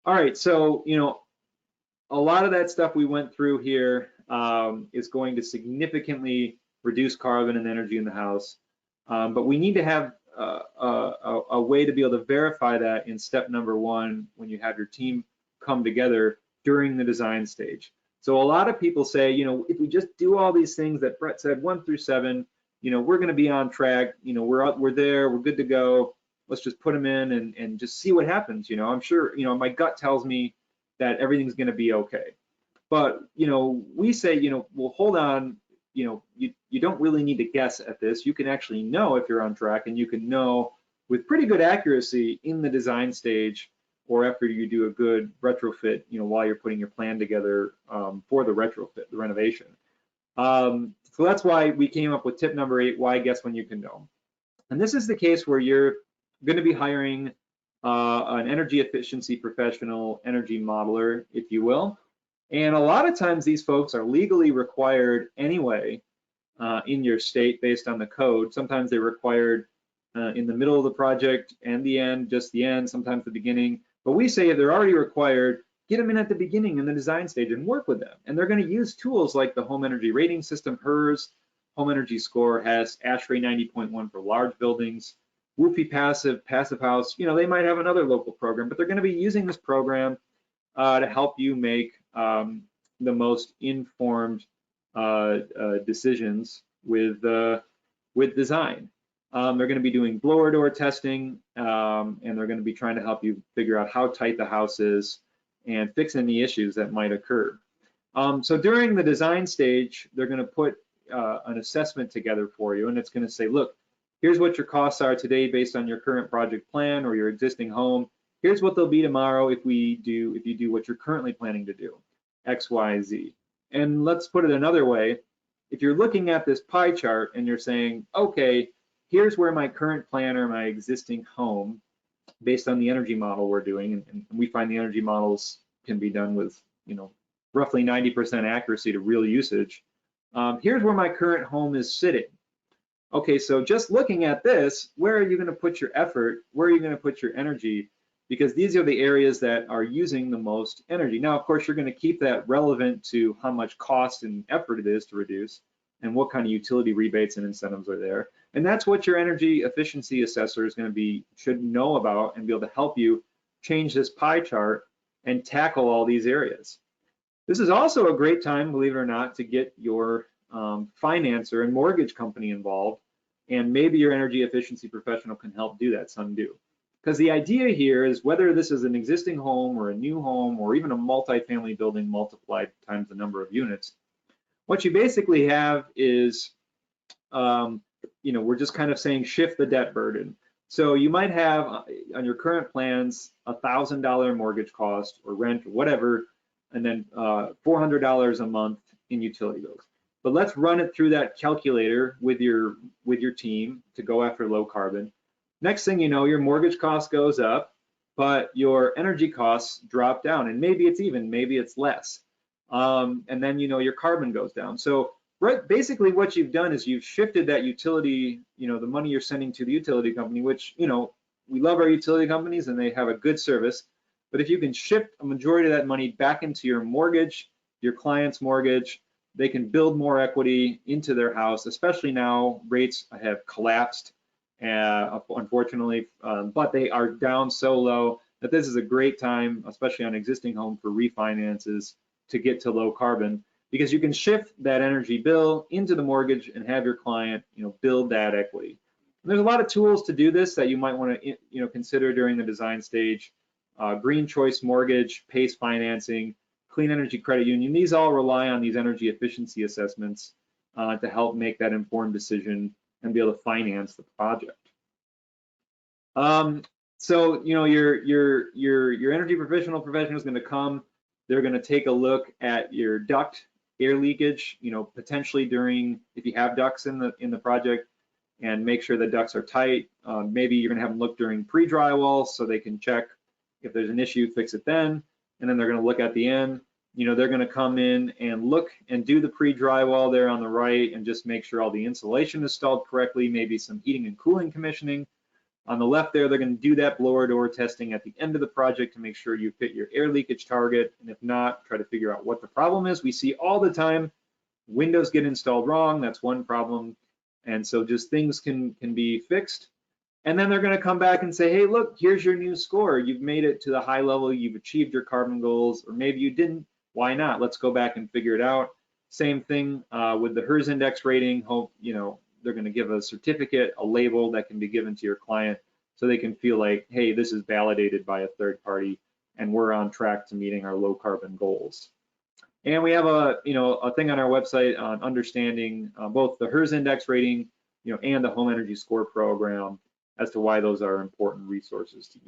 All right, so a lot of that stuff we went through here is going to significantly reduce carbon and energy in the house, but we need to have a way to be able to verify that in step number one when you have your team come together during the design stage. So a lot of people say, if we just do all these things that Brett said, 1 through 7, we're going to be on track. We're there, we're good to go. Let's just put them in and just see what happens. I'm sure, my gut tells me that everything's going to be okay. But, we say, well, hold on, you don't really need to guess at this. You can actually know if you're on track, and you can know with pretty good accuracy in the design stage or after you do a good retrofit, while you're putting your plan together for the retrofit, the renovation. So that's why we came up with tip number 8, why guess when you can know. And this is the case where you're going to be hiring an energy efficiency professional, energy modeler, if you will. And a lot of times these folks are legally required anyway in your state based on the code. Sometimes they're required in the middle of the project and the end, just the end, sometimes the beginning. But we say if they're already required, get them in at the beginning in the design stage and work with them. And they're going to use tools like the Home Energy Rating System. HERS Home Energy Score has ASHRAE 90.1 for large buildings. WUFI Passive House, they might have another local program, but they're going to be using this program to help you make the most informed decisions with design. They're going to be doing blower door testing, and they're going to be trying to help you figure out how tight the house is and fix any issues that might occur. So during the design stage, they're going to put an assessment together for you, and it's going to say, look, here's what your costs are today based on your current project plan or your existing home. Here's what they'll be tomorrow if you do what you're currently planning to do, X, Y, Z. And let's put it another way. If you're looking at this pie chart and you're saying, okay, here's where my current plan or my existing home, based on the energy model we're doing, and we find the energy models can be done with, roughly 90% accuracy to real usage. Here's where my current home is sitting. Okay, so just looking at this, where are you going to put your effort? Where are you going to put your energy? Because these are the areas that are using the most energy. Now, of course, you're going to keep that relevant to how much cost and effort it is to reduce and what kind of utility rebates and incentives are there. And that's what your energy efficiency assessor is going to should know about and be able to help you change this pie chart and tackle all these areas. This is also a great time, believe it or not, to get your financer and mortgage company involved, and maybe your energy efficiency professional can help do that, some do. Because the idea here is whether this is an existing home or a new home or even a multifamily building multiplied times the number of units, what you basically have is, we're just kind of saying shift the debt burden. So you might have on your current plans $1,000 mortgage cost or rent or whatever, and then $400 a month in utility bills. But let's run it through that calculator with your team to go after low carbon. Next thing you know, your mortgage cost goes up, but your energy costs drop down, and maybe it's even, maybe it's less. And then your carbon goes down. So basically what you've done is you've shifted that utility, the money you're sending to the utility company, which, we love our utility companies and they have a good service. But if you can shift a majority of that money back into your mortgage, your client's mortgage, they can build more equity into their house, especially now rates have collapsed, unfortunately, but they are down so low that this is a great time, especially on existing home, for refinances to get to low carbon, because you can shift that energy bill into the mortgage and have your client, build that equity. And there's a lot of tools to do this that you might want to, consider during the design stage. Green Choice Mortgage, PACE Financing, Clean Energy Credit Union, these all rely on these energy efficiency assessments to help make that informed decision and be able to finance the project. So your energy professional is going to come. They're going to take a look at your duct air leakage, potentially during, if you have ducts in the project, and make sure the ducts are tight. Maybe you're going to have them look during pre-drywall so they can check if there's an issue, fix it then. And then they're going to look at the end. They're going to come in and look and do the pre-drywall there on the right and just make sure all the insulation is installed correctly, maybe some heating and cooling commissioning. On the left there, they're going to do that blower door testing at the end of the project to make sure you hit your air leakage target, and if not, try to figure out what the problem is. We see all the time windows get installed wrong. That's one problem, and so just things can be fixed. And then they're going to come back and say, hey, look, here's your new score. You've made it to the high level. You've achieved your carbon goals, or maybe you didn't. Why not? Let's go back and figure it out. Same thing with the HERS index rating. Hope, you know, they're going to give a certificate, a label that can be given to your client so they can feel like, hey, this is validated by a third party and we're on track to meeting our low carbon goals. And we have a thing on our website on understanding both the HERS index rating, and the home energy score program as to why those are important resources to use.